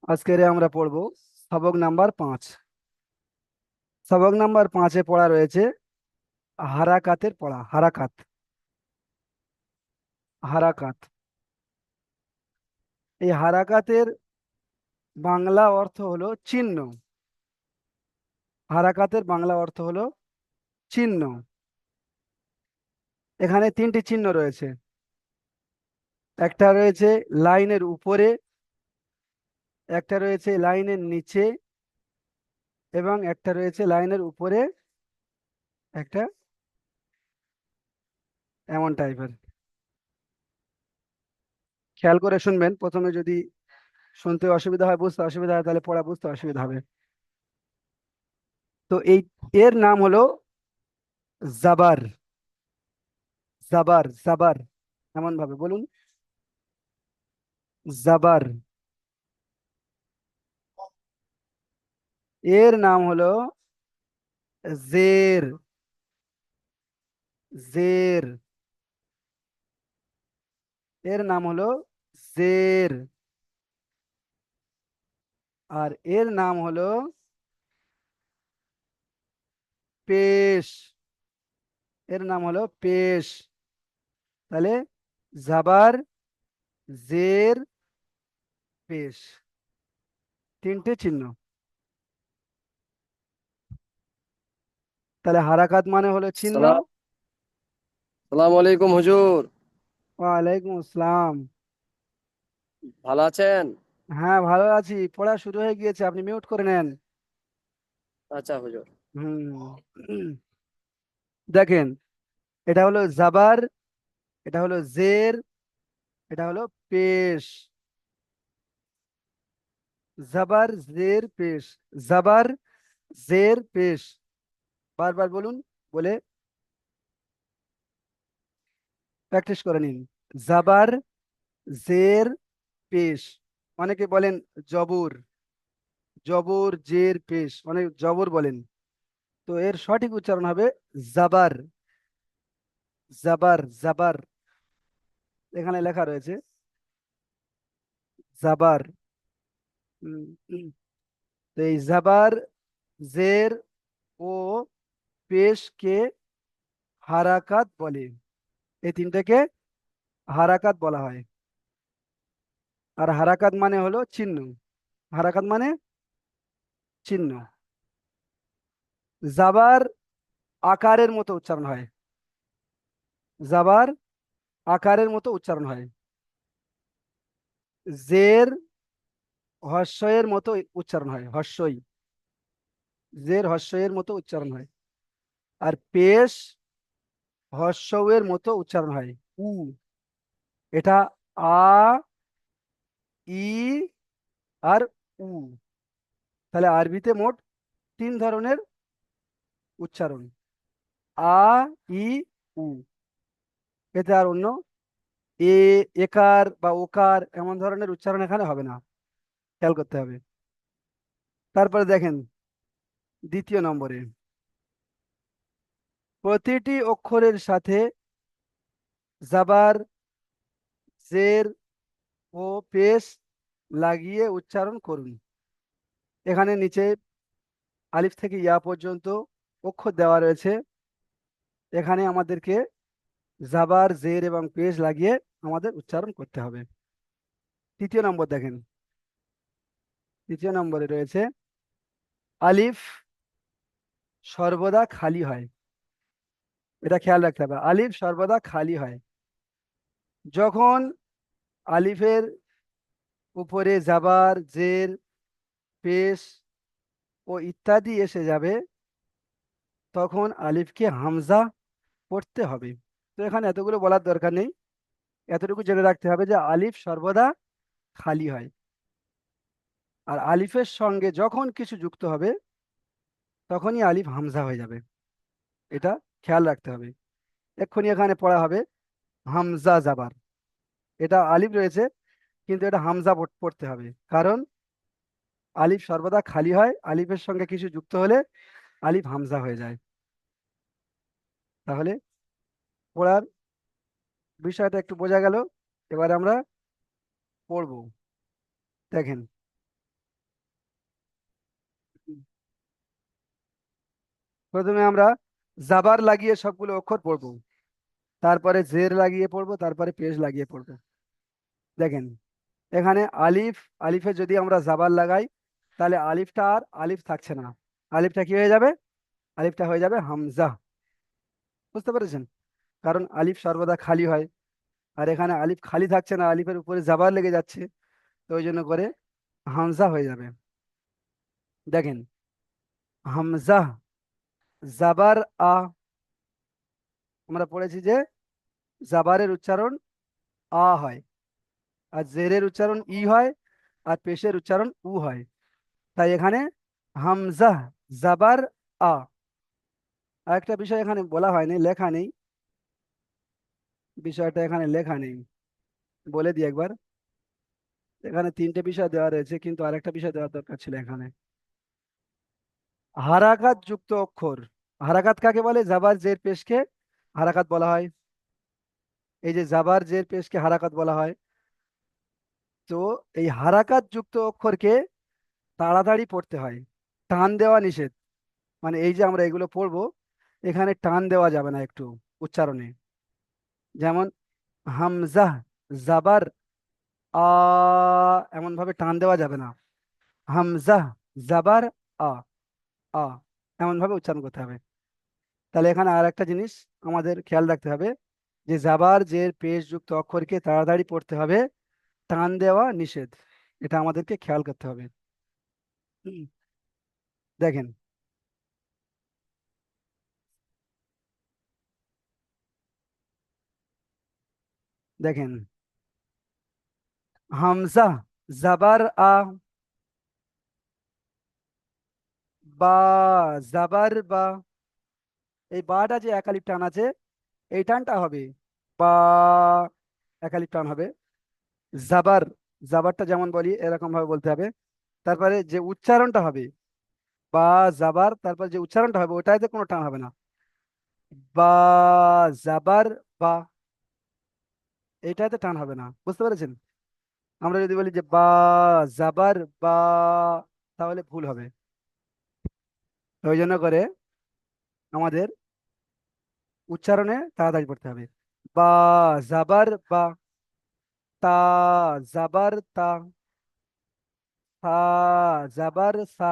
আজকের আমরা পড়ব সবক নাম্বার 5। সবক নাম্বার 5-এ পড়া রয়েছে হারাকাতের পড়া। হারাকাত। হারাকাত। এই হারাকাতের বাংলা অর্থ হলো চিহ্ন। হারাকাতের বাংলা অর্থ হলো চিহ্ন। এখানে 3টি চিহ্ন রয়েছে। একটা রয়েছে লাইনের উপরে, একটা রয়েছে লাইনের নিচে, এবং একটা রয়েছে লাইনের উপরে একটা এমন টাইপের। খেয়াল করে শুনবেন। প্রথমে যদি শুনতে অসুবিধা হয়, বুঝতে অসুবিধা হয়, তাহলে পড়া বুঝতে অসুবিধা হবে। তো এর নাম হলো জাবার। জাবার, জাবার। এমন ভাবে বলুন, জাবার। এর নাম হলো জের। জের। এর নাম হলো জের। আর এর নাম হলো পেশ। এর নাম হলো পেশ। তাহলে জাবার, জের, পেশ, 3টে চিহ্ন। তাহলে হারাকাত মানে হলো চিহ্ন। সালাম সালাম আলাইকুম হুজুর। ওয়ালাইকুম আসসালাম। ভালো আছেন? হ্যাঁ, ভালো আছি। পড়া শুরু হয়ে গিয়েছে, আপনি মিউট করে নেন। আচ্ছা হুজুর। হুম। দেখেন, এটা হলো জাবার, এটা হলো জের, এটা হলো পেশ। জাবার, জের, পেশ। জাবার, জের, পেশ। বারবার বলুন, বলে প্র্যাকটিস করে নিন। জাবার, জের, পেশ। অনেকে বলেন জবর। জবর, জের, পেশ, অনেক জবর বলেন। তো এর সঠিক উচ্চারণ হবে জাবার। জাবার, জাবার। এখানে লেখা রয়েছে জাবার। উম, উম। তো এই জাবার, জের ও পেশকে হারাকাত বলে। এই তিনটাকে হারাকাত বলা হয়। আর হারাকাত মানে হলো চিহ্ন। হারাকাত মানে চিহ্ন। জাবার আকারের মতো উচ্চারণ হয়। জাবার আকারের মতো উচ্চারণ হয়। জের হর্ষয়ের মতো উচ্চারণ হয়। হর্ষই। জের হর্ষয়ের মতো উচ্চারণ হয়। আর পেশ হর্ষয়ের মতো উচ্চারণ হয়। উ। এটা আ, ই, আর উ। তাহলে আরবিতে মোট 3 ধরনের উচ্চারণ। আ, ই, উ। এতে আর অন্য এ, একার বা ওকার এমন ধরনের উচ্চারণ এখানে হবে না। খেয়াল করতে হবে। তারপরে দেখেন, 2য় নম্বরে প্রতিটি অক্ষরের সাথে জাবার, জের ও পেশ লাগিয়ে উচ্চারণ করুন। এখানে নিচে আলিফ থেকে ইয়া পর্যন্ত অক্ষর দেওয়া রয়েছে। এখানে আমাদেরকে জাবার, জের এবং পেশ লাগিয়ে আমাদের উচ্চারণ করতে হবে। 3য় নম্বর দেখেন। 3য় নম্বরে রয়েছে আলিফ সর্বদা খালি হয়। এটা খেয়াল রাখতে হবে, আলিফ সর্বদা খালি হয়। যখন আলিফের উপরে জাবার, জের, পেশ ও ইত্যাদি এসে যাবে, তখন আলিফকে হামজা পড়তে হবে। তো এখানে এতগুলো বলার দরকার নেই। এতটুকু জেনে রাখতে হবে যে আলিফ সর্বদা খালি হয়। আর আলিফের সঙ্গে যখন কিছু যুক্ত হবে, তখনই আলিফ হামজা হয়ে যাবে। এটা খেয়াল রাখতে হবে। এক্ষুনি এখানে পড়া হবে হামজা জাবার। এটা আলিফ রয়েছে, কিন্তু এটা হামজা পড়তে হবে, কারণ আলিফ সর্বদা খালি হয়, আলিফের সঙ্গে কিছু যুক্ত হলে আলিফ হামজা হয়ে যায়। তাহলে পড়ার বিষয়টা একটু বোঝা গেল। এবার আমরা পড়ব। দেখেন, প্রথমে আমরা জাবার লাগিয়ে সবগুলো অক্ষর পড়বো, তারপরে জের লাগিয়ে পড়বো, তারপরে পেশ লাগিয়ে পড়বো। দেখেন, এখানে আলিফ, আলিফে যদি আমরা জাবার লাগাই তাহলে আলিফটা আর আলিফ থাকছে না। আলিফটা কি হয়ে যাবে? আলিফটা হয়ে যাবে হামজা। বুঝতে পেরেছেন? কারণ আলিফ সর্বদা খালি হয়, আর এখানে আলিফ খালি থাকছে না, আলিফের উপরে জাবার লেগে যাচ্ছে। তো ওই জন্য করে হামজা হয়ে যাবে। দেখেন, হামজা, জাবার আ। আমরা পড়েছি যে জাবারের উচ্চারণ আ হয়, আর জেরের উচ্চারণ ই হয়, আর পেশের উচ্চারণ উ হয়। তাই এখানে হামজা, জাবার আ। আর একটা বিষয় এখানে বলা হয়নি, লেখা নেই, বিষয়টা এখানে লেখা নেই, বলে দিই একবার। এখানে তিনটে বিষয় দেওয়া রয়েছে, কিন্তু আরেকটা বিষয় দেওয়ার দরকার ছিল এখানে। হারাকাত যুক্ত অক্ষর। হারাকাত কাকে বলে? জাবার জের পেশকে হারাকাত বলা হয়। এই যে জাবার জের পেশকে হারাকাত বলা হয়। তো এই হারাকাত যুক্ত অক্ষরকে তাড়াতাড়ি পড়তে হয়, টান দেওয়া নিষেধ। মানে এই যে আমরা এগুলো পড়বো, এখানে টান দেওয়া যাবে না একটু উচ্চারণে। যেমন হামজা, জাবার আ, এমন ভাবে টান দেওয়া যাবে না। হামজা, জাবার আ, আ, এমন ভাবে উচ্চারণ করতে হবে। তাহলে এখানে আর একটা জিনিস আমাদের খেয়াল রাখতে হবে, যে জাবার জের পেশ যুক্ত অক্ষরকে তাড়াতাড়ি পড়তে হবে, টান দেওয়া নিষেধ। এটা আমাদেরকে খেয়াল করতে হবে। হুম, দেখেন, দেখেন, হামজা, জাবার আ, বা, জাবার বা। এই বাটা যে একালিপ টান আছে, এই টানটা হবে বা, একালিপ টান হবে। জাবার, জাবারটা যেমন বলি এরকম ভাবে বলতে হবে। তারপরে যে উচ্চারণটা হবে, বা, জাবার, তারপর যে উচ্চারণটা হবে ওটাতে কোনো টান হবে না। বা, জাবার বা, এটাতে টান হবে না। বুঝতে পেরেছেন? আমরা যদি বলি যে বা, জাবার বা, তাহলে ভুল হবে। তো ওই জন্য করে আমাদের উচ্চারণে তাড়াতাড়ি পড়তে হবে। বা, জাবার বা, তা, জাবার তা, সা, জাবার সা,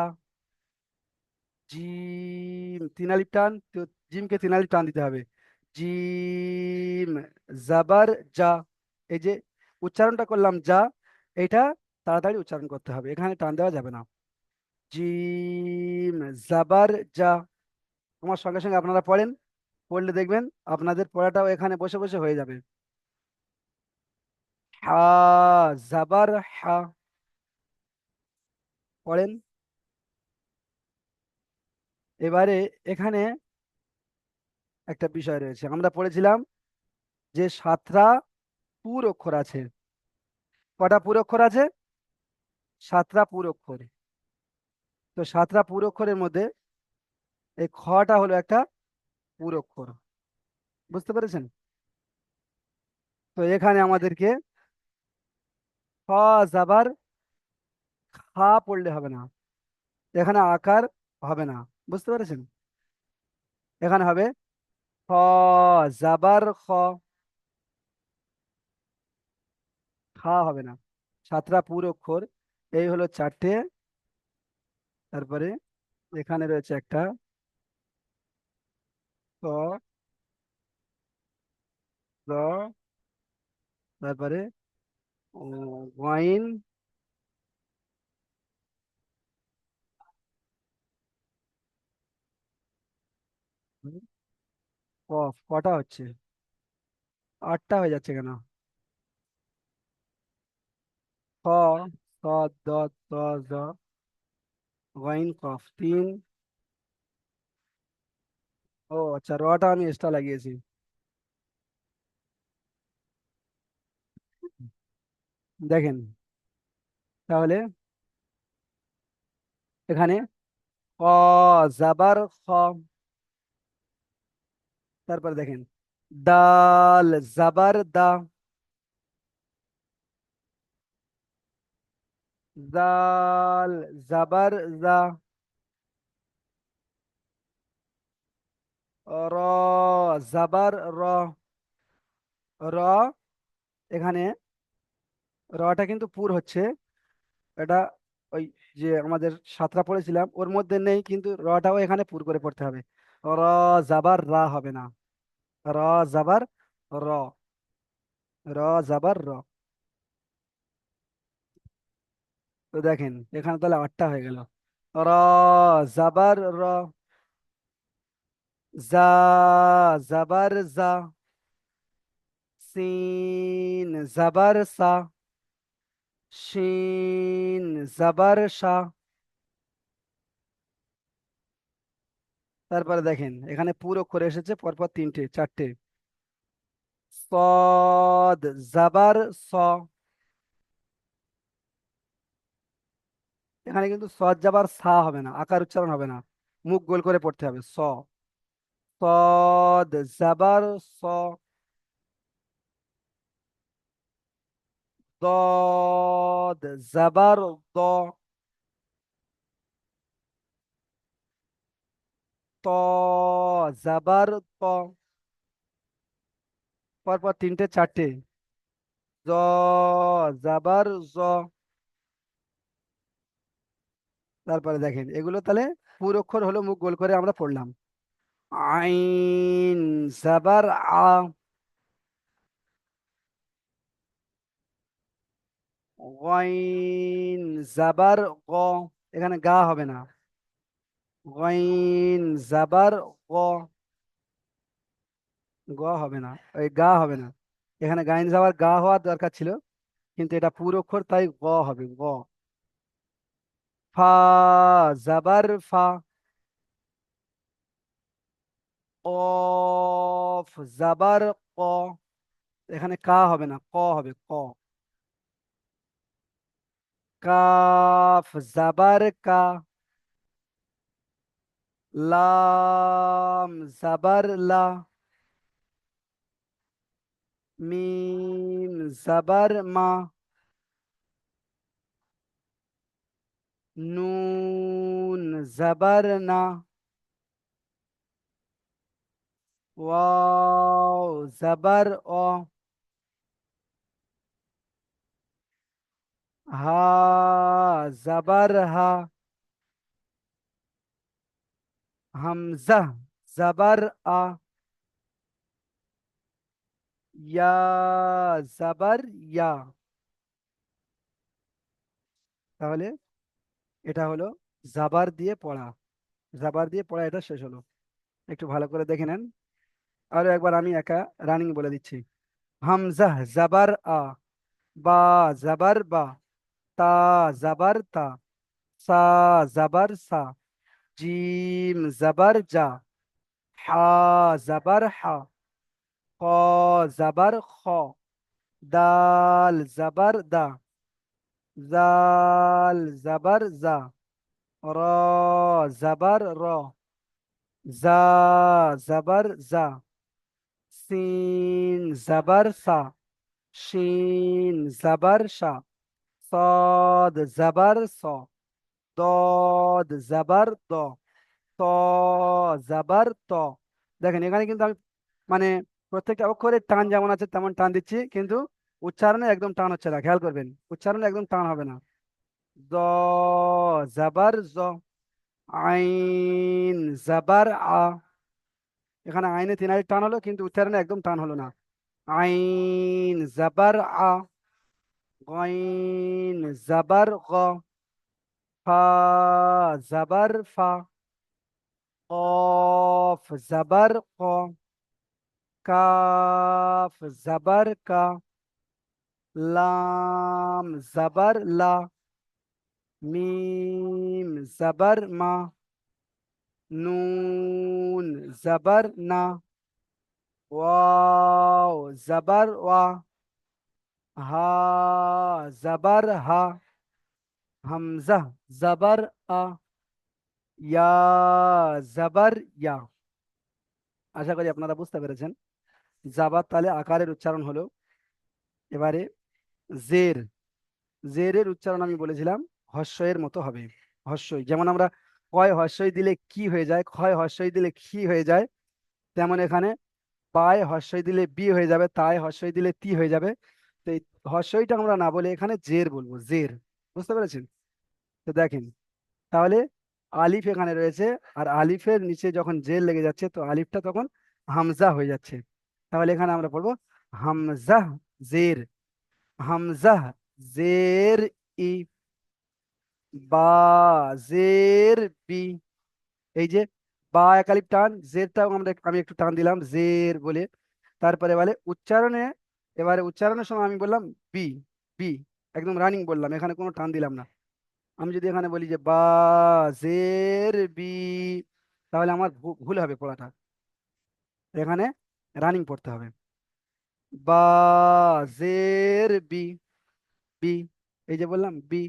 জিম তিন আলিফ টান, তো জিমকে তিন আলিফ টান দিতে হবে। জিম, জাবার যা। এই যে উচ্চারণটা করলাম যা, এটা তাড়াতাড়ি উচ্চারণ করতে হবে, এখানে টান দেওয়া যাবে না। জিম, জাবার যা। আমার সঙ্গে সঙ্গে আপনারা পড়েন, পড়লে দেখবেন আপনাদের পড়াটাও এখানে বসে বসে হয়ে যাবে। হা, জাবার হা। পড়েন। এবারে এখানে একটা বিষয় রয়েছে, আমরা পড়েছিলাম যে সাতটা পুর অক্ষর আছে। কটা পুর অক্ষর আছে? সাতটা পুর অক্ষর। তো সাতটা পুর অক্ষরের মধ্যে এই খটা হলো একটা পুর অক্ষর। বুঝতে পেরেছেন? তো এখানে আমাদেরকে খ, জাবার খা পড়লে হবে না, এখানে আকার হবে না। বুঝতে পেরেছেন? এখানে হবে খ, জাবার খ, খা হবে না। সাতটা পুর অক্ষর, এই হলো চারটে। তারপরে এখানে রয়েছে একটা ক, র, তারপরে ওয়াইন, কফ। কটা হচ্ছে? আটটা হয়ে যাচ্ছে কেন? খ, স, দ, ত, জ, ওয়াইন, কফ তিন। ও আচ্ছা, রটা আমি এক্সট্রা লাগিয়েছি। দেখেন, তাহলে এখানে ক, জাবার খ, তারপরে দেখেন দাল, জাবার দা, জাল, জাবার জা, র, জাবার র। র, এখানে রটা কিন্তু পুর হচ্ছে। এটা ওই যে আমাদের সাতটা পড়েছিলাম ওর মধ্যে নেই, কিন্তু রটাও এখানে পুর করে পড়তে হবে। র, জাবার রা হবে না। র, জাবার র। র, জাবার র। তো দেখেন এখানে তাহলে আটটা হয়ে গেল। র, জাবার র। জা, জাবার জা। সিন, জাবার সা। শিন, জাবার শা। তারপরে দেখেন এখানে পুরো করে এসেছে পরপর তিনটে চারটে। সদ, জাবার স। এখানে কিন্তু সদ জাবার সা হবে না, আকার উচ্চারণ হবে না, মুখ গোল করে পড়তে হবে স। সদ, জাবার স। দদ, জাবার দ। ত, জাবার ত। পরপর তিনটে চারটে। জ, জাবার জ। তারপরে দেখেন এগুলো তাহলে পুরো অক্ষর হলো, মুখ গোল করে আমরা পড়লাম। আইন, জাবার আ। গইন, জাবার গ। এখানে গা হবে না। গইন, জাবার গ। গ হবে না, ওই গা হবে না। এখানে গাইন যাবার গা হওয়ার দরকার ছিল, কিন্তু এটা পুরো অক্ষর তাই গ হবে গ। ফা, জাবার ফা। কফ, জাবার ক। এখানে কা হবে না, ক হবে ক। কাফ, জাবার কা। লাম, জাবার লা। মিম, জাবার মা। নুন, জাবার না। ওয়াও, জাবার অ। হা, জাবার হা। হামজা, জাবার আ। ইয়া, জাবার ইয়া। তাহলে এটা হলো জাবার দিয়ে পড়া। জাবার দিয়ে পড়া এটা শেষ হলো। একটু ভালো করে দেখে নেন। আরো একবার আমি একা রানিং বলে দিচ্ছি। হামজা, জাবার আ। বা, জাবার বা। তা, জাবার তা। সা, জাবার সা। জিম, জাবার জা। হা, জাবার হা। খ, জাবার খ। দাল, জাবার দা। জাল, জাবার জা। র, জাবার র। জা, জাবার জা। সিন, জাবার সা। শিন, জাবার শা। صاد، জাবার স। দদ, জাবার দ। ত, জাবার ত। দেখেন এখানে কিন্তু আমি মানে প্রত্যেকটা অক্ষরে টান যেমন আছে তেমন টান দিচ্ছি, কিন্তু উচ্চারণে একদম টান হচ্ছে না, খেয়াল করবেন উচ্চারণে একদম টান হবে না। দ, জাবার জ। আইন, জাবার আ। এখানে আইনে তিন আলিফ টান হলো, কিন্তু উচ্চারণে একদম টান হলো না। আইন, জাবার আ। গইন, জাবার গ। ফা, জাবার ফা। কফ, জাবার ক। কাফ, জাবার কা। লাম, জাবার লা। মিম, জাবার মা। নুন, জাবার না। ওয়াও, জাবার ওয়া। হা, জাবার হা। হামজা, জাবার আ। ইয়া, জাবার ইয়া। আশা করি আপনারা বুঝতে পেরেছেন। জাবার তালে আকারের উচ্চারণ হলো। এবারে জের। জেরের উচ্চারণ আমি বলেছিলাম হস্যের মতো হবে। হস্যই যেমন আমরা কয় হস্যই দিলে কি হয়ে যায়, ক্ষয় হস্যই দিলে কি হয়ে যায়, তেমন এখানে পায় হস্যই দিলে বি হয়ে যাবে, তাই হস্যই দিলে তি হয়ে যাবে। তো এই হস্যইটা আমরা না বলে এখানে জের বলবো, জের। বুঝতে পেরেছেন? তো দেখেন, তাহলে আলিফ এখানে রয়েছে, আর আলিফের নিচে যখন জের লেগে যাচ্ছে তো আলিফটা তখন হামজা হয়ে যাচ্ছে। তাহলে এখানে আমরা পড়বো হামজা জের, হামজা জের ই, বা জের বি। এই যে বা একালিপ টান, জেরটাও আমি একটু টান দিলাম জের বলে। তারপরে বলে উচ্চারণে, এবারে উচ্চারণের সময় আমি বললাম বি, বি, একদম রানিং বললাম, এখানে কোনো টান দিলাম না। আমি যদি এখানে বলি যে বা জের বি, তাহলে আমার ভুল হবে পড়াটা। এখানে রানিং পড়তে হবে, বা জের বি, বি, এই যে বললাম বি,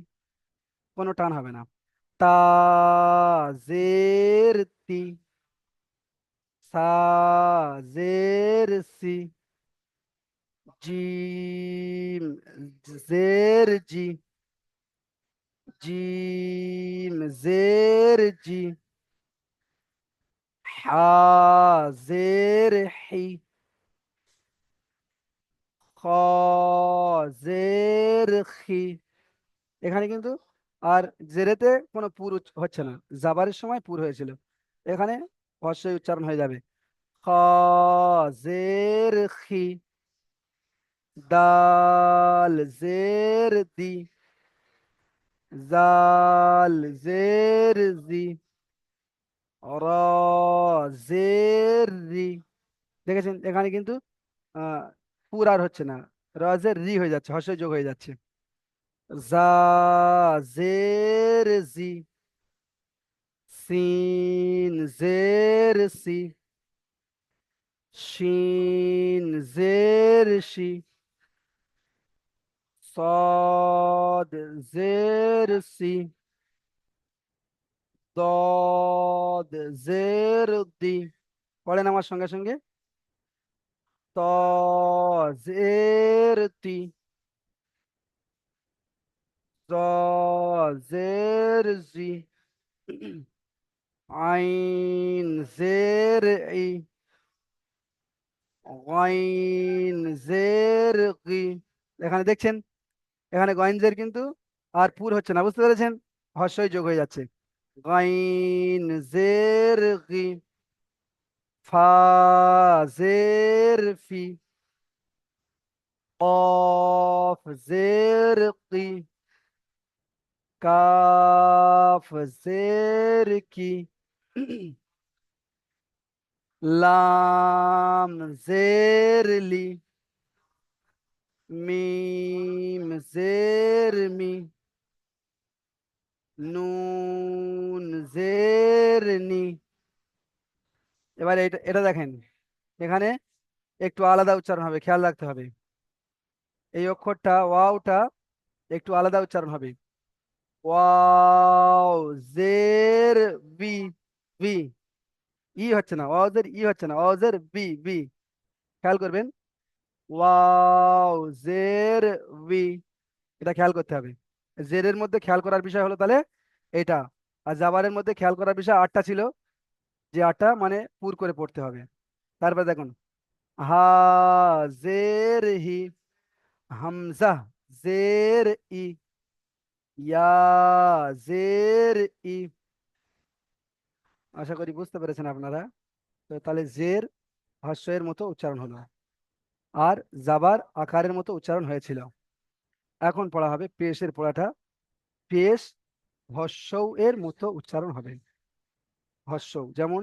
কোনো টান হবে না। তা জের তি, সা জের সি, জিম জের জি, জিম জের জি, হা জের হি, খ জের খি। এখানে কিন্তু আর জেরেতে কোনো পুর হচ্ছে না, জাবারের সময় পুর হয়েছিল, এখানে অবশ্যই উচ্চারণ হয়ে যাবে। খ জের খি, দাল জের দি, জাল জের জি, র জের রি। দেখেছেন এখানে কিন্তু আহ পুর আর হচ্ছে না, রজের রি হয়ে যাচ্ছে, হর্ষই যোগ হয়ে যাচ্ছে। জা জের জি, সিন জের সি, শিন জের শি, صاد زير سي، ضاد زير دي। পড়েন আমার সঙ্গে সঙ্গে, ত জের তি, জ জের জি, আইন জের ই, গাইন জের গি। এখানে দেখছেন, এখানে গয়েনজের কিন্তু আর পুর হচ্ছে না, বুঝতে পেরেছেন? হর্ষই যোগ হয়ে যাচ্ছে। গাইন জের গি, ফা জের ফি, কফ জের কি, কাফ জের কি, লাম জের লি, মিম জের মি, নুন জের নি। এবার এটা এটা দেখেন, এখানে একটু আলাদা উচ্চারণ হবে, খেয়াল রাখতে হবে। এই অক্ষরটা ওয়াওটা একটু আলাদা উচ্চারণ হবে। ওয়াও জের বি, বি, ই হচ্ছে না, ওয়াজের ই হচ্ছে না, ওয়াজের বি, বি, খেয়াল করবেন। ওয়াও জের বি, এটা খেয়াল করতে হবে। জেরের মধ্যে খেয়াল করার বিষয় হলো তাহলে এটা, আর জাবারের মধ্যে খেয়াল করার বিষয় আটটা ছিল, যে আটটা মানে পুর করে পড়তে হবে। তারপর দেখুন, হা জের হি, হামজা জের ই, ইয়া জের ই। আশা করি বুঝতে পেরেছেন আপনারা। তো তাহলে জের হস্যের মতো উচ্চারণ হলো, আর জাবার আকারের মতো উচ্চারণ হয়েছিল। এখন পড়া হবে পেশের পড়াটা। পেশ হস্যৌ এর মতো উচ্চারণ হবে। হস্যৌ যেমন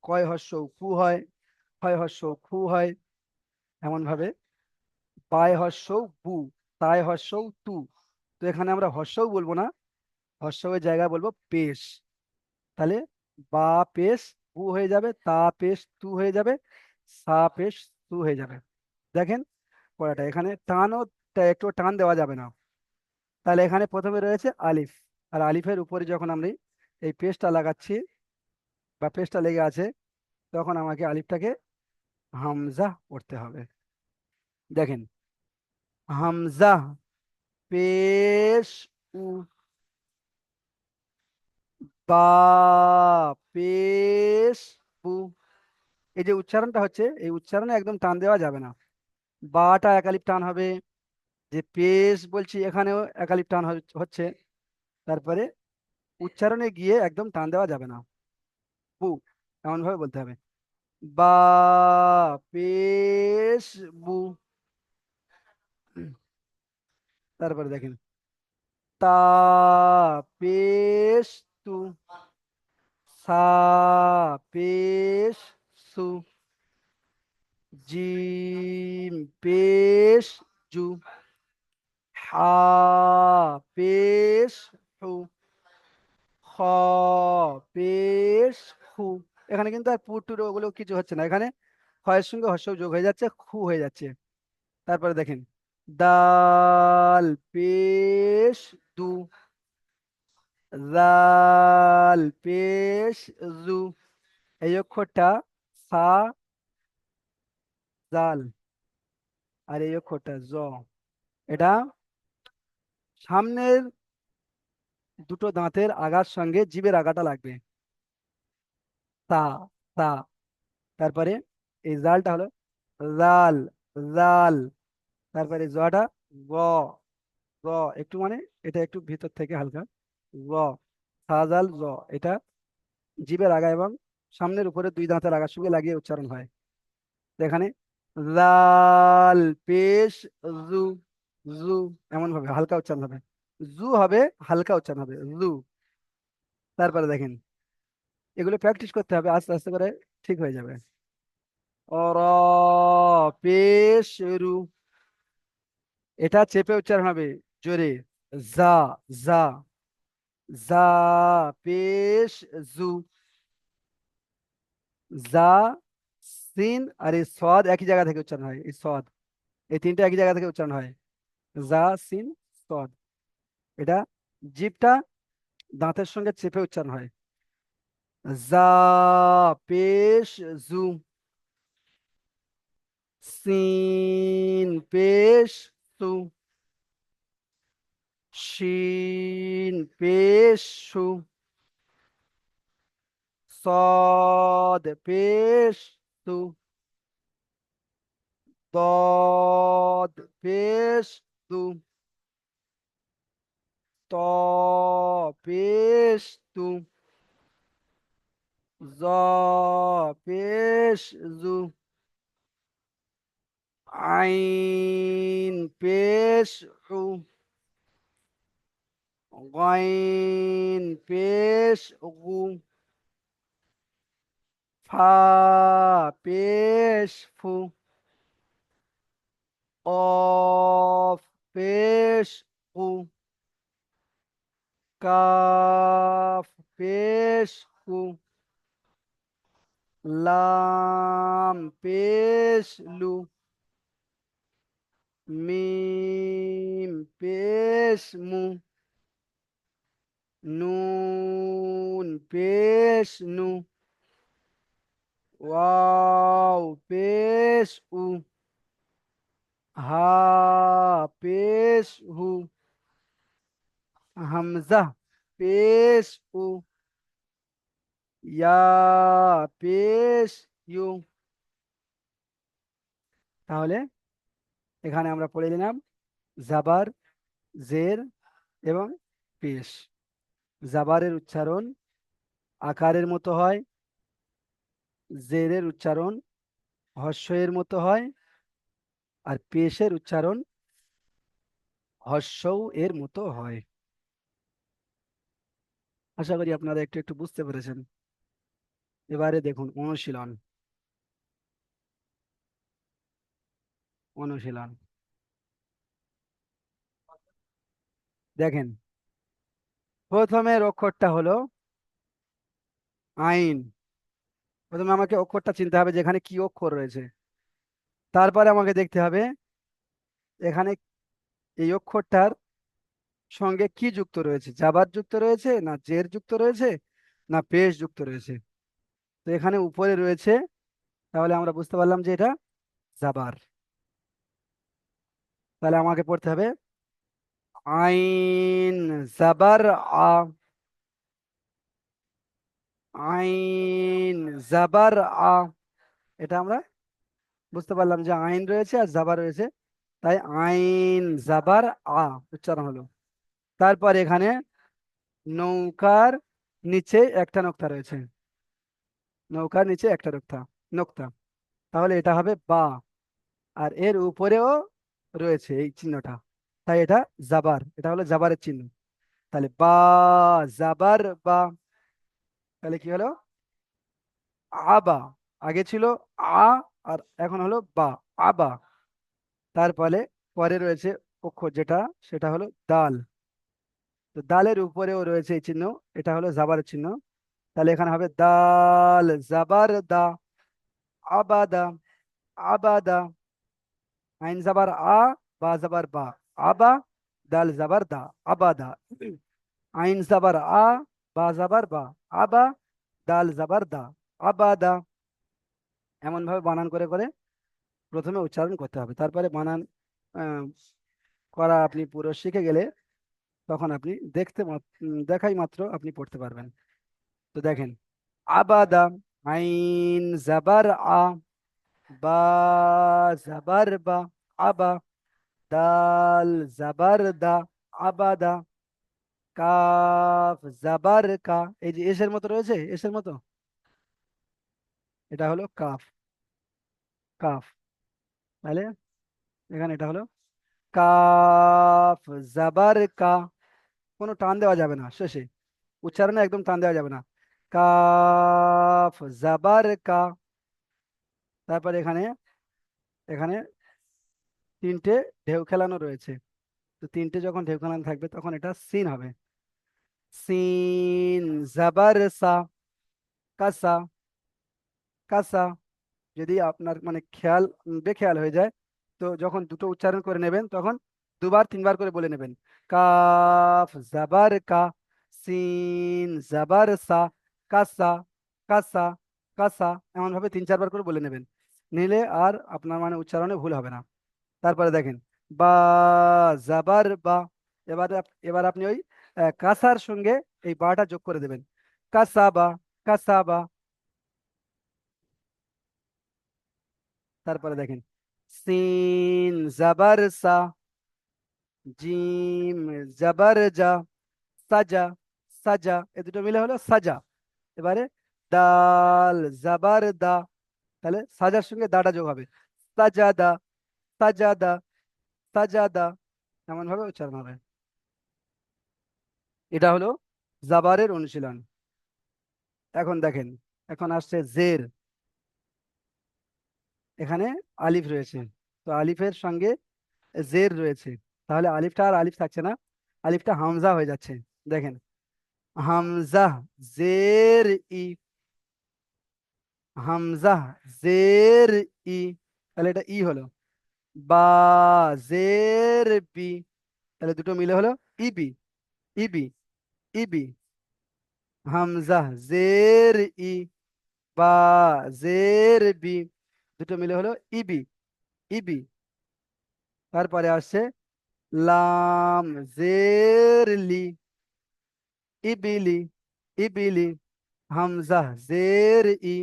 কয় হস্যৌ কু হয়, হয় হস্যৌ খু হয়, এমন ভাবে পায় হস্যৌ বু, তাই হস্যৌ তু। তো এখানে আমরা হস্যৌ বলবো না, হস্যৌয়ের জায়গায় বলবো পেশ। তাহলে বা পেশ বু হয়ে যাবে, তা পেশ তু হয়ে যাবে, সা পেশ তু হয়ে যাবে। দেখেন পড়াটা, এখানে টানও একটু টান দেওয়া যাবে না। তাহলে এখানে প্রথমে রয়েছে আলিফ, আর আলিফের উপরে যখন আমি এই পেস্টটা লাগাচ্ছি বা পেস্টটা লেগে আছে, তখন আমাকে আলিফটাকে হামজা পড়তে হবে। দেখেন, হামজা পেশ উ, বা পেশ বু। এই যে উচ্চারণটা হচ্ছে, এই উচ্চারণে একদম টান দেওয়া যাবে না। বাটা একালিপ টান হবে, যে পেশ বলছি এখানেও একালিপ টান হচ্ছে। তারপরে উচ্চারণে গিয়ে একদম টান দেওয়া যাবে না। বু, এমন ভাবে বলতে হবে। বা, পেশ, বু। তারপরে দেখেন, তা, পেশ, তু। সা, পেশ, সু। জিম, পেশ, জু। হা, পেশ, হু। খ, পেশ, খু। এখানে কিন্তু আর পুটুর ওগুলো কিছু হচ্ছে না, এখানে ক্ষয়ের সঙ্গে হর্ষ যোগ হয়ে যাচ্ছে, খু হয়ে যাচ্ছে। তারপরে দেখেন, দাল, পেশ, দু। জাল, পেশ, জু। এই অক্ষরটা সা, জাল। আর এই অক্ষরটা জ। এটা সামনের দুটো দাঁতের আগার সঙ্গে জিভের আগাটা লাগবে। তা, তা। তারপরে এই জালটা হলো জাল, জাল। তারপরে জটা গ, গ। একটু মানে এটা একটু ভিতর থেকে হালকা গ। সাজাল জ। এটা জিভের আগা এবং সামনের উপরে দুই দাঁতের আগার সঙ্গে লাগিয়ে উচ্চারণ হয়। তো এখানে জাল, পেশ, জু। জু, এমন ভাবে হালকা উচ্চারণ হবে। জু হবে, হালকা উচ্চারণ হবে, জু। তারপরে দেখেন, এগুলো প্র্যাকটিস করতে হবে, আস্তে আস্তে করে ঠিক হয়ে যাবে। অর, পেশ, রু। এটা চেপে উচ্চারণ হবে, জোরে। জা, জা। জা, পেশ, জু। জা, সিন আর এই সদ একই জায়গা থেকে উচ্চারণ হয়, এই সদ, এই তিনটা একই জায়গা থেকে উচ্চারণ হয়। জা, সিন, সদ। এটা জিভটা দাঁতের সঙ্গে চেপে উচ্চারণ হয়। জা, পেশ, জু। সিন, পেশ, সু। শিন, পেশ, সু। صاد، পেশ, সু। ضاد، পেশ, দু। ত, পেশ, তু। জ, পেশ, জু। আইন, পেশ, উ। গইন, পেশ, গু। ফা, পেশ, ফু। قاف، পেশ, কু। কাফ, পেশ, কু। লাম, পেশ, লু। মিম, পেশ, মু। নুন, পেশ, নু। ওয়াও, পেশ, উ। হা, পেশ, হু। হামজা, পেশ, উ। ইয়া, পেশ, ইউ। তাহলে এখানে আমরা পড়ে নিলাম জাবার, জের এবং পেশ। জাবারের উচ্চারণ আকারের মতো হয়, জেরের উচ্চারণ হর্ষের মতো হয়, আর পেশের উচ্চারণ হর্ষৌ এর মতো হয়। আশা করি আপনারা একটু একটু বুঝতে পেরেছেন। এবারে দেখুন অনুশীলন, অনুশীলন। দেখেন, প্রথমের অক্ষরটা হলো আইন। প্রথমে আমাকে অক্ষরটা চিনতে হবে যে এখানে কি অক্ষর রয়েছে। তারপরে আমাকে দেখতে হবে এখানে এই অক্ষরটার সঙ্গে কি যুক্ত রয়েছে, জাবার যুক্ত রয়েছে না জের যুক্ত রয়েছে না পেশ যুক্ত রয়েছে। তো এখানে উপরে রয়েছে, তাহলে আমরা বুঝতে পারলাম যে এটা জাবার। তাহলে আমাকে পড়তে হবে আইন, জাবার, আ। আইন, জাবার, আ। এটা আমরা বুঝতে পারলাম যে আইন রয়েছে আর জাবার রয়েছে, তাই আইন জাবার আ উচ্চারণ হলো। তারপর এখানে নৌকার নিচে একটা নোক্তা রয়েছে, নৌকার নিচে একটা নোক্তা, নোক্তা, তাহলে এটা হবে বা। আর এর উপরেও রয়েছে এই চিহ্নটা, তাই এটা জাবার, এটা হলো জাবারের চিহ্ন। তাহলে বা, জাবার বা। তাহলে কি হলো? আবা। আগে ছিল আ, আর এখন হলো বা, আবা। তারপরে পরে রয়েছে অক্ষর যেটা, সেটা হলো দাল। তো দালের উপরেও রয়েছে এই চিহ্ন, এটা হলো জাবারের চিহ্ন। তাহলে এখানে হবে দাল জাবার দা, আবাদা, আবাদা। আইন জাবার আ, বা জাবার বা, আবা। দাল জাবার দা, আবাদা। আইন জাবার আ, বা জাবার বা, আবা। দাল জাবার দা, আবাদা। এমন ভাবে বানান করে করে প্রথমে উচ্চারণ করতে হবে, তারপরে বানান আহ, করা আপনি পুরো শিখে গেলে তখন আপনি দেখাই মাত্র আপনি পড়তে পারবেন। তো দেখেন, আবাদা, আইন জাবার আ, বা জাবার বা, আবা। দাল জাবার দা, আবাদা। কাফ জাবার কা, এই যে এসের মতো রয়েছে, এসের মতো, এটা হলো কাফ, কাফ। তাহলে এখানে এটা হলো কাফ জাবার কা। কোনো টান দেওয়া যাবে না শেষে, উচ্চারণে একদম টান দেওয়া যাবে না। কাফ জাবার কা। তারপর এখানে, এখানে তিনটে ঢেউ খেলানো রয়েছে। তো তিনটে যখন ঢেউ খেলানো থাকবে তখন এটা সিন হবে। সিন জাবার সা, কাসা, কাসা। যদি আপনার মানে খেয়াল বেখেয়াল হয়ে যায়, তো যখন দুটো উচ্চারণ করে নেবেন তখন দুবার তিনবার করে বলে নেবেন। কাফ জাবার কা, সিন জাবার সা, কাসা, কাসা, কাসা। এমন ভাবে তিন চারবার করে বলে নেবেন, নিলে আর আপনার মানে উচ্চারণে ভুল হবে না। তারপরে দেখেন, বা জাবার বা। এবার আপনি ওই কাসার সঙ্গে এই বাটা যোগ করে দেবেন। Cassava, cassava. তারপরে দেখেন, সিন জাবার সা, জিম জাবার যা, সাজা, সাজা। এ দুটো মিলে হলো সাজা। এবারে দাল জাবার দা, তাহলে সাজার সঙ্গে দাটা যোগ হবে। সাজাদা, সাজাদা, সাজাদা। এমন ভাবে উচ্চারণ হবে। এটা হলো জাবারের অনুশীলন। এখন দেখেন, এখন আসছে জের। এখানে আলিফ রয়েছে, তো আলিফের সঙ্গে জের রয়েছে, তাহলে আলিফটা আর আলিফ থাকছে না, আলিফটা হামজা হয়ে যাচ্ছে। দেখেন, হামজা, জের ই, হামজা, জের ই। তাহলে এটা ই হলো। বা, জের বি। তাহলে দুটো মিলে হলো ইবি, ইবি, ইবি। হামজা, জের ই, বা, জের বি। দুটো মিলে হলো ইবি, ইবি। তারপরে আসছে লাম, জের লি, ইবিলি, ইবিলি। হামজা, জের ই,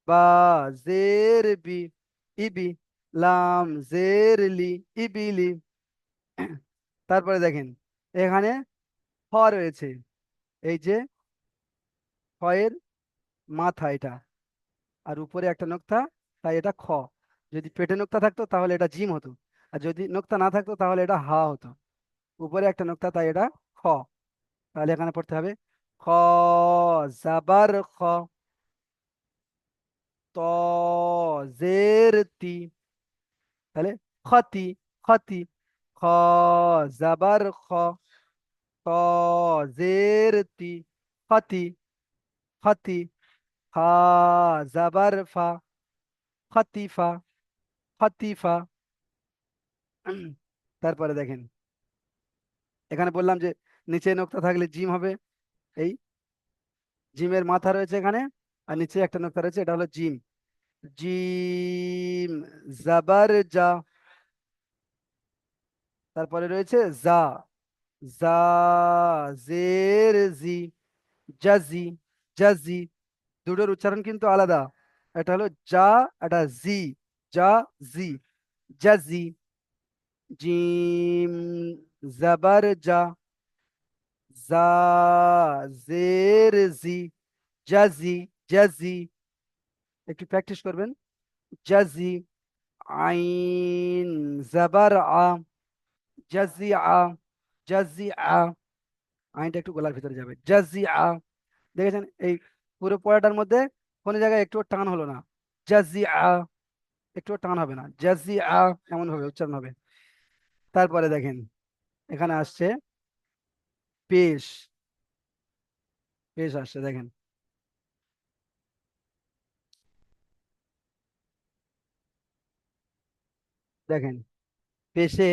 বা, জের বি, ইবি। লাম, জের লি, ইবিলি। তারপরে দেখেন, এখানে খ রয়েছে, এই যে খয়ের মাথা এটা, আর উপরে একটা নোক্তা, তাই এটা খ। যদি পেটে নোক্তা থাকতো তাহলে এটা জিম হতো, আর যদি নোক্তা না থাকতো তাহলে এটা হা হতো। উপরে একটা নোক্তা, তাই এটা খ। তাহলে এখানে পড়তে হবে খ জাবার খ, ত জের তি। তাহলে খতি, খতি। খ জাবার খ, ত জের তি, খতি, খতি। ফা জাবার ফা, খতিফা, খতিফা। তারপরে দেখেন, এখানে বললাম যে নিচে নোক্তা থাকলে জিম হবে, এই জিমের মাথা রয়েছে এখানে, আর নিচে একটা নোক্তা রয়েছে, এটা হলো জিম। জিম জাবার যা। তারপরে রয়েছে জা, জা জের জি, জাজি, জাজি। দুটোর উচ্চারণ কিন্তু আলাদা। এটা হলো যা, এটা জি, যা জি, জাজি। জিম জাবার যা, জা জের জি, জাজি, জাজি। একটু প্র্যাকটিস করবেন। জাজি। আইন জাবার আ, জাজি আ, জাজি আ। আইনটা একটু গলার ভিতরে যাবে, জাজি আ। দেখেছেন এই পুরো পড়াটার মধ্যে কোনো জায়গায় একটু টান হলো না। জাজি আ, একটু টান হবে না, জাজি আ, এমন হবে উচ্চারণ হবে। তারপরে দেখেন এখানে আসছে পেশ, পেশ আসছে দেখেন। দেখেন পেশে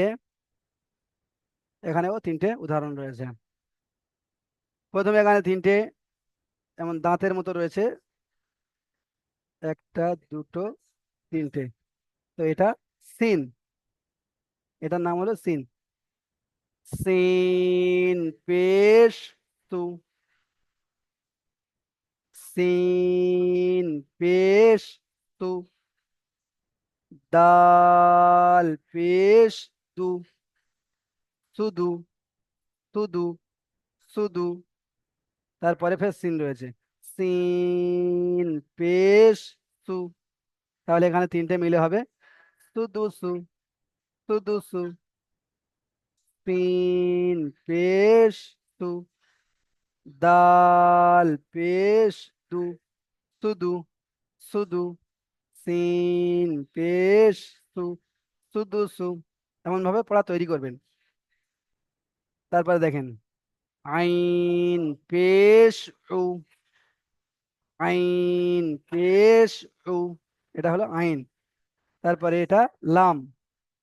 এখানেও তিনটে উদাহরণ রয়েছে। প্রথমে এখানে তিনটে এমন দাঁতের মতো রয়েছে, একটা দুটো তিনটে। তো এটা সিন, এটার নাম হলো সিন। সিন পেশ তু, সিন পেশ তু। দাল পেশ দু, সুদু, সুদু, সুদু। তারপরে ফের সিন রয়েছে, সিন পেশ সু। তাহলে এখানে তিনটে মিলে হবে সুদুসু, সুদুসু। সিন পেশ সু, দাল পেশ দু, সুদু, সুদু। সিন পেশ সু, সুদুসু। এমন ভাবে পড়া তৈরি করবেন। তারপরে দেখেন আইন পেশ উ, আইন পেশ উ। এটা হলো আইন। তারপরে এটা লাম,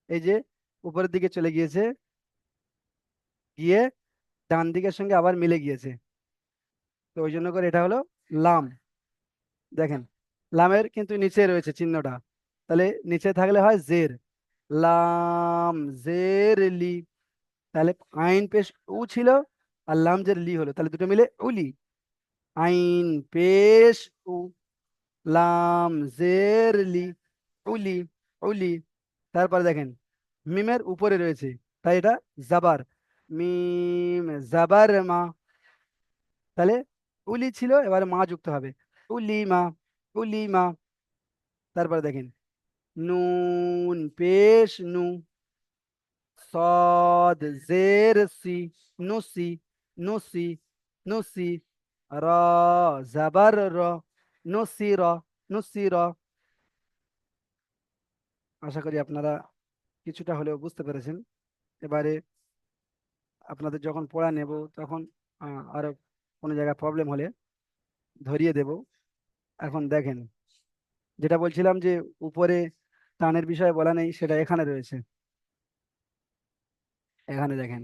এই যে উপরের দিকে চলে গিয়েছে, গিয়ে ডান দিকের সঙ্গে আবার মিলে গিয়েছে, তো ওই জন্য করে এটা হলো লাম। দেখেন লামের কিন্তু নিচে রয়েছে চিহ্নটা, তাহলে নিচে থাকলে হয় জের, লাম জের লি। তাহলে আইন পেশ উ ছিল, আর লাম জের লি হলো, তাহলে দুটো মিলে উলি। আইন পেশ উ, লাম জের লি, উলি, উলি। তারপরে দেখেন মিমের উপরে রয়েছে, তাই এটা জাবার, মিম জাবার মা। তাহলে উলি ছিল, এবারে মা যুক্ত হবে, উলি মা, উলি মা। তারপরে দেখেন নুন পেশ নু, সদ জের সি, নুসি, নুসি, নুসি। র জাবার র, নুসি র, নুসি র। আশা করি আপনারা কিছুটা হলেও বুঝতে পেরেছেন। এবারে আপনাদের যখন পড়া নেব তখন আরো কোনো জায়গায় প্রবলেম হলে ধরিয়ে দেব। এখন দেখেন যেটা বলছিলাম যে উপরে টানের বিষয়ে বলা নেই, সেটা এখানে রয়েছে। এখানে দেখেন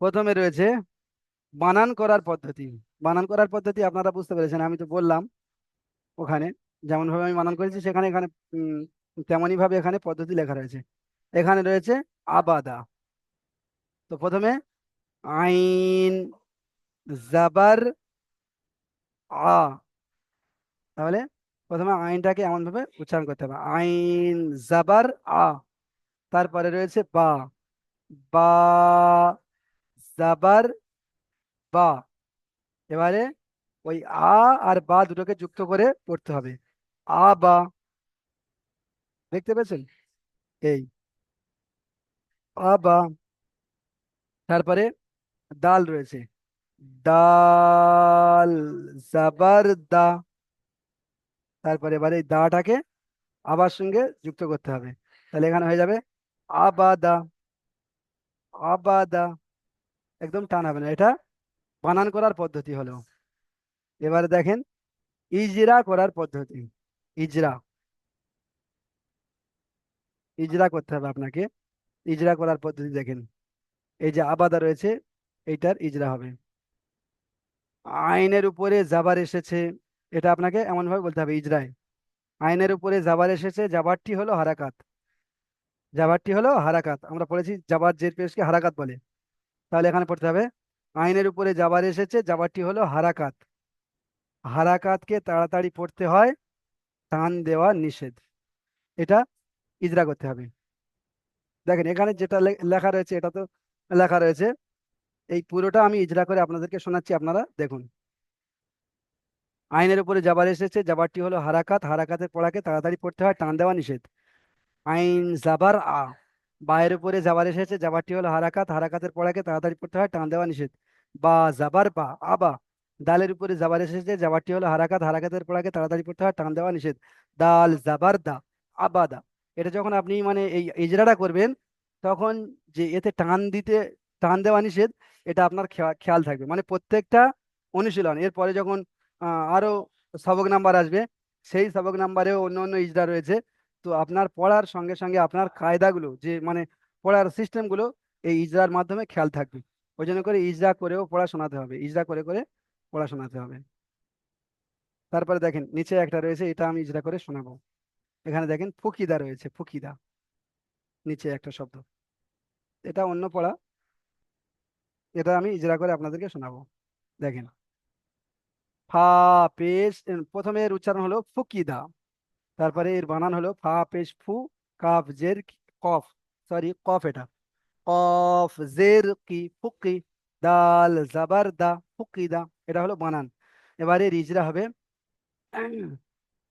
প্রথমে রয়েছে বানান করার পদ্ধতি। বানান করার পদ্ধতি আপনারা বুঝতে পেরেছেন, আমি তো বললাম ওখানে যেমন ভাবে আমি বানান করেছি সেখানে এখানে তেমনই ভাবে এখানে পদ্ধতি লেখা রয়েছে। এখানে রয়েছে আবাদা। তো প্রথমে আইন জাবার আ, তাহলে প্রথমে আইনটাকে এমন ভাবে উচ্চারণ করতে হবে, আইন জাবার আ। তারপরে রয়েছে বা, বা জাবার বা। এবারে ওই আ আর বা দুটোকে যুক্ত করে পড়তে হবে, আ বা। দেখতে পেয়েছেন এই আ বা। তারপরে দাল রয়েছে, দাল জাবার দা। তারপরে এবারে এই দাটাকে আবার সঙ্গে যুক্ত করতে হবে, তাহলে এখানে হয়ে যাবে আবাদা, আবাদা। একদম টান হবে না, এটা বানান করার পদ্ধতি হলো। এবারে দেখেন ইজরা করার পদ্ধতি। ইজরা, ইজরা করতে হবে আপনাকে। ইজরা করার পদ্ধতি দেখেন, এই যে আবাদা রয়েছে, এইটার ইজরা হবে। আইনের উপরে জাবার এসেছে, এটা আপনাকে এমন ভাবে বলতে হবে ইজরায়। আইনের উপরে জাবার এসেছে, জাবারটি হলো হারাকাত, জাবারটি হলো হারাকাত। আমরা পড়েছি জাবার জের পেশকে হারাকাত বলে। তাহলে এখানে পড়তে হবে আইনের উপরে জাবার এসেছে, জাবারটি হলো হারাকাত। হারাকাতকে তাড়াতাড়ি পড়তে হয়, টান দেওয়া নিষেধ। এটা ইজরা করতে হবে। দেখেন এখানে যেটা লেখা রয়েছে এটা তো লেখা রয়েছে, এই পুরোটা আমি ইজরা করে আপনাদেরকে শোনাচ্ছি, আপনারা দেখুন। আইনের উপরে জাবার এসেছে, জাবারটি হলো হারাকাত, হারাকাতের পড়াকে তাড়াতাড়ি পড়তে হয়, টান দেওয়া নিষেধ। আইন জাবার আ, বায়ের উপরে জাবার এসেছে, জাবারটি হলো হারাকাত, হারাকাতের পড়াকে তাড়াতাড়ি পড়তে হয়, টান দেওয়া নিষেধ। বা জাবার বা, আবা, দালের উপরে জাবার এসেছে, জাবারটি হলো হারাকাত, হারাকাতের পড়াকে তাড়াতাড়ি পড়তে হয়, টান দেওয়া নিষেধ। দাল জাবার দা, আবাদা। এটা যখন আপনি মানে এই ইজরাটা করবেন, তখন যে এতে টান দিতে, টান দেওয়া নিষেধ, এটা আপনার খেয়াল থাকবে। মানে প্রত্যেকটা অনুশীলন এরপরে যখন আরো সবক নাম্বার আসবে, সেই সবক নাম্বারেও অন্য অন্য ইজরা রয়েছে। তো আপনার পড়ার সঙ্গে সঙ্গে আপনার কায়দাগুলো যে মানে পড়ার সিস্টেমগুলো এই ইজরার মাধ্যমে খেয়াল থাকবে। ওই জন্য করে ইজরা করেও পড়া শোনাতে হবে, ইজরা করে করে পড়া শোনাতে হবে। তারপরে দেখেন নিচে একটা রয়েছে, এটা আমি ইজরা করে শোনাবো। এখানে দেখেন ফকিদা রয়েছে, ফকিদা, নিচে একটা শব্দ, এটা অন্য পড়া, এটা আমি ইজরা করে আপনাদেরকে শোনাবো। দেখেন, ফা পেশ, প্রথমে এর উচ্চারণ হলো ফকিদা, তারপরে এর বানান হলো ফা পেশ ফু, কাফ জের কফ, সরি কফ এটা, কফ জের কি ফুকি, দাল জাবার দা, ফুকিদা। এটা হলো বানান। এবারে রিজরা হবে,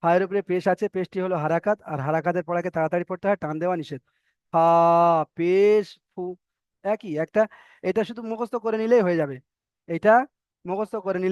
ফায়ের উপরে পেশ আছে, পেশটি হলো হারাকাত, আর হারাকাতের পড়াকে তাড়াতাড়ি পড়তে হয়, টান দেওয়া নিষেধ। ফা পেশ ফু, একই একটা। এটা শুধু মুখস্থ করে নিলেই হয়ে যাবে, এটা মুখস্থ করে নিলে